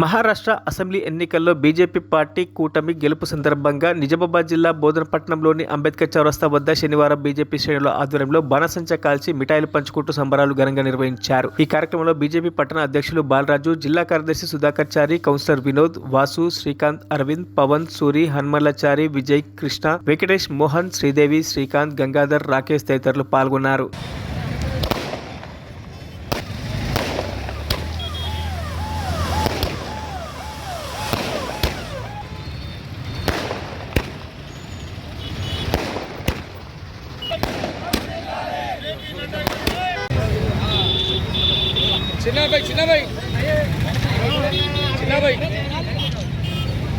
Maharashtra assembly ఎన్నికల్లో BJP party కూటమి గెలుపు సందర్భంగా నిజామాబాద్ జిల్లా బోధనపట్నంలోని అంబేద్కర్ చౌరస్తా వద్ద శనివారం బీజేపీ శ్రేణుల ఆధ్వర్యంలో బాణసంచా కాల్చి మిఠాయిలు పంచుకుంటూ సంబరాలు ఘనంగా నిర్వహించారు. ఈ కార్యక్రమంలో బీజేపీ పట్టణ అధ్యక్షులు బాలరాజు, జిల్లా కార్యదర్శి సుధాకర్ చారి, కౌన్సిలర్ వినోద్, వాసు, శ్రీకాంత్, అరవింద్, పవన్, సూరి, హనుమలాచారి, విజయ్, కృష్ణ, వెంకటేష్, మోహన్, శ్రీదేవి, శ్రీకాంత్, గంగాధర్, రాకేష్ తదితరులు పాల్గొన్నారు. చిన్న భాయ్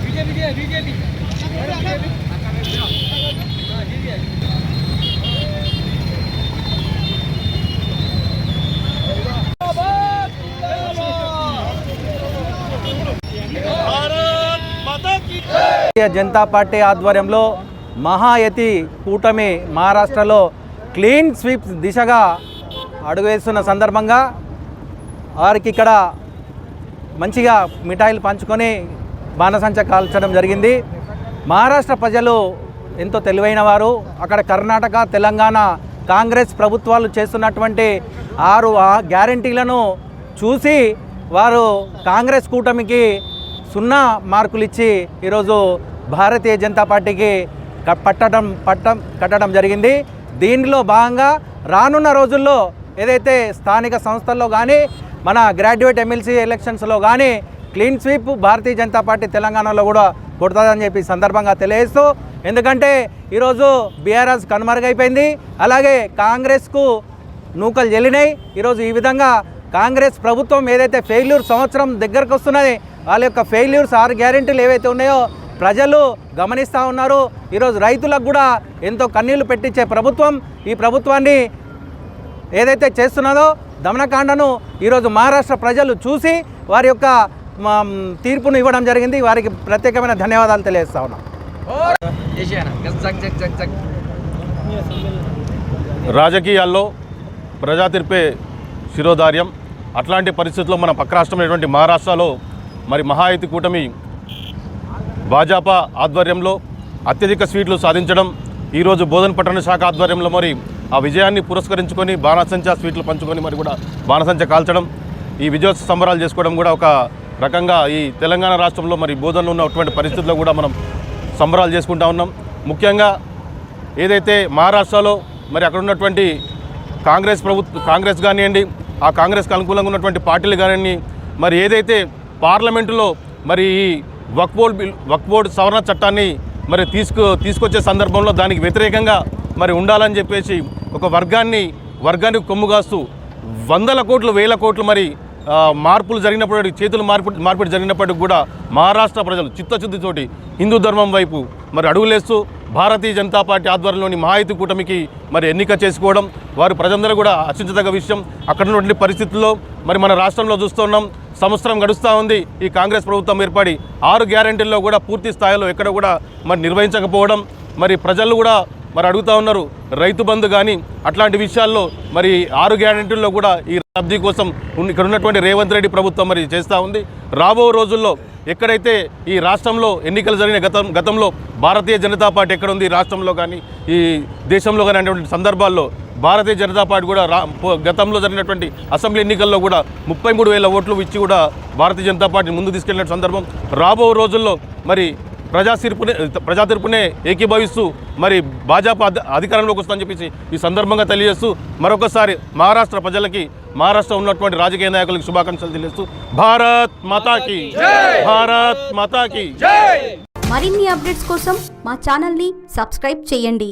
బీజేపీ జనతా పార్టీ ఆధ్వర్యంలో మహాయతి కూటమి మహారాష్ట్రలో క్లీన్ స్వీప్ దిశగా అడుగువేస్తున్న సందర్భంగా వారికి ఇక్కడ మంచిగా మిఠాయిలు పంచుకొని బాణసంచా కాల్చడం జరిగింది. మహారాష్ట్ర ప్రజలు ఎంతో తెలివైన వారు. అక్కడ కర్ణాటక, తెలంగాణ కాంగ్రెస్ ప్రభుత్వాలు చేస్తున్నటువంటి 6 గ్యారంటీలను చూసి వారు కాంగ్రెస్ కూటమికి 0 మార్కులు ఇచ్చి ఈరోజు భారతీయ జనతా పార్టీకి కట్టడం జరిగింది. దీనిలో భాగంగా రానున్న రోజుల్లో ఏదైతే స్థానిక సంస్థల్లో కానీ మన గ్రాడ్యుయేట్ ఎమ్మెల్సీ ఎలక్షన్స్లో కానీ clean sweep Bharatiya Janata party తెలంగాణలో కూడా కొడుతుందని చెప్పి సందర్భంగా తెలియజేస్తూ, ఎందుకంటే ఈరోజు బీఆర్ఎస్ కనుమరుగైపోయింది, అలాగే కాంగ్రెస్కు నూకలు చెల్లినాయి. ఈరోజు ఈ విధంగా కాంగ్రెస్ ప్రభుత్వం ఏదైతే ఫెయిల్యూర్ సంవత్సరం దగ్గరకు వస్తున్నది, వాళ్ళ యొక్క ఫెయిల్యూర్స్ 6 గ్యారెంటీలు ఏవైతే ఉన్నాయో ప్రజలు గమనిస్తూ ఉన్నారు. ఈరోజు రైతులకు కూడా ఎంతో కన్నీళ్లు పెట్టించే ప్రభుత్వం ఈ ప్రభుత్వాన్ని ఏదైతే చేస్తున్నదో దమనకాండను ఈరోజు మహారాష్ట్ర ప్రజలు చూసి వారి యొక్క తీర్పును ఇవ్వడం జరిగింది. వారికి ప్రత్యేకమైన ధన్యవాదాలు తెలియజేస్తా ఉన్నాం. రాజకీయాల్లో ప్రజా తీర్పే శిరోధార్యం. అట్లాంటి పరిస్థితుల్లో మన పక్క రాష్ట్రమైనటువంటి మహారాష్ట్రలో మరి మహాయుతి కూటమి భాజపా ఆధ్వర్యంలో అత్యధిక సీట్లు సాధించడం, ఈరోజు బోధన పట్టణ శాఖ ఆధ్వర్యంలో మరి ఆ విజయాన్ని పురస్కరించుకొని బాణసంచా స్వీట్లు పంచుకొని మరి కూడా బాణసంచా కాల్చడం, ఈ విజయోత్సవ సంబరాలు చేసుకోవడం కూడా ఒక రకంగా ఈ తెలంగాణ రాష్ట్రంలో మరి బోధనలో ఉన్నటువంటి పరిస్థితుల్లో కూడా మనం సంబరాలు చేసుకుంటా ఉన్నాం. ముఖ్యంగా ఏదైతే మహారాష్ట్రలో మరి అక్కడ ఉన్నటువంటి కాంగ్రెస్ కానివ్వండి, ఆ కాంగ్రెస్కి అనుకూలంగా ఉన్నటువంటి పార్టీలు కానివ్వండి, మరి ఏదైతే పార్లమెంటులో మరి ఈ వక్ఫ్ బోర్డు సవరణ చట్టాన్ని మరి తీసుకొచ్చే సందర్భంలో దానికి వ్యతిరేకంగా మరి ఉండాలని చెప్పేసి ఒక వర్గానికి కొమ్ముగాస్తూ 100 కోట్లు 1000 కోట్లు మరి మార్పులు జరిగినప్పటికీ, చేతులు మార్పిడి జరిగినప్పటికీ కూడా మహారాష్ట్ర ప్రజలు చిత్తశుద్ధితోటి హిందూ ధర్మం వైపు మరి అడుగులేస్తూ భారతీయ జనతా పార్టీ ఆధ్వర్యంలోని మహాయుతి కూటమికి మరి ఎన్నిక చేసుకోవడం వారు ప్రజలందరూ కూడా హర్షించదగ్గ విషయం. అక్కడ ఉన్నటువంటి పరిస్థితుల్లో మరి మన రాష్ట్రంలో చూస్తున్నాం, సంవత్సరం గడుస్తూ ఉంది ఈ కాంగ్రెస్ ప్రభుత్వం ఏర్పడి 6 గ్యారెంటీల్లో కూడా పూర్తి స్థాయిలో ఎక్కడ కూడా మరి నిర్వహించకపోవడం, మరి ప్రజలు కూడా మరి అడుగుతూ ఉన్నారు. రైతు బంధు కానీ అట్లాంటి విషయాల్లో మరి 6 గ్యారెంటీల్లో కూడా ఈ లబ్ధి కోసం ఇక్కడ ఉన్నటువంటి రేవంత్ రెడ్డి ప్రభుత్వం మరి చేస్తూ ఉంది. రాబో రోజుల్లో ఎక్కడైతే ఈ రాష్ట్రంలో ఎన్నికలు జరిగిన గతంలో భారతీయ జనతా పార్టీ ఎక్కడ ఉంది రాష్ట్రంలో కానీ ఈ దేశంలో కానీ అనేటువంటి సందర్భాల్లో భారతీయ జనతా పార్టీ కూడా గతంలో జరిగినటువంటి అసెంబ్లీ ఎన్నికల్లో కూడా 33,000 ఓట్లు ఇచ్చి కూడా భారతీయ జనతా పార్టీ ముందు తీసుకెళ్లిన సందర్భం. రాబో రోజుల్లో మరి ప్రజా తీర్పునే ఏకీభవిస్తూ మరి భాజపా అధికారంలోకి వస్తుందని చెప్పేసి ఈ సందర్భంగా తెలియజేస్తూ మరొకసారి మహారాష్ట్ర ప్రజలకి, మహారాష్ట్ర ఉన్నటువంటి రాజకీయ నాయకులకు శుభాకాంక్షలు తెలియజేస్తూ భారత్ మాతాకి భారత్ మాతాకి. మరిన్ని అప్డేట్స్ కోసం మా ఛానల్ని సబ్స్క్రైబ్ చేయండి.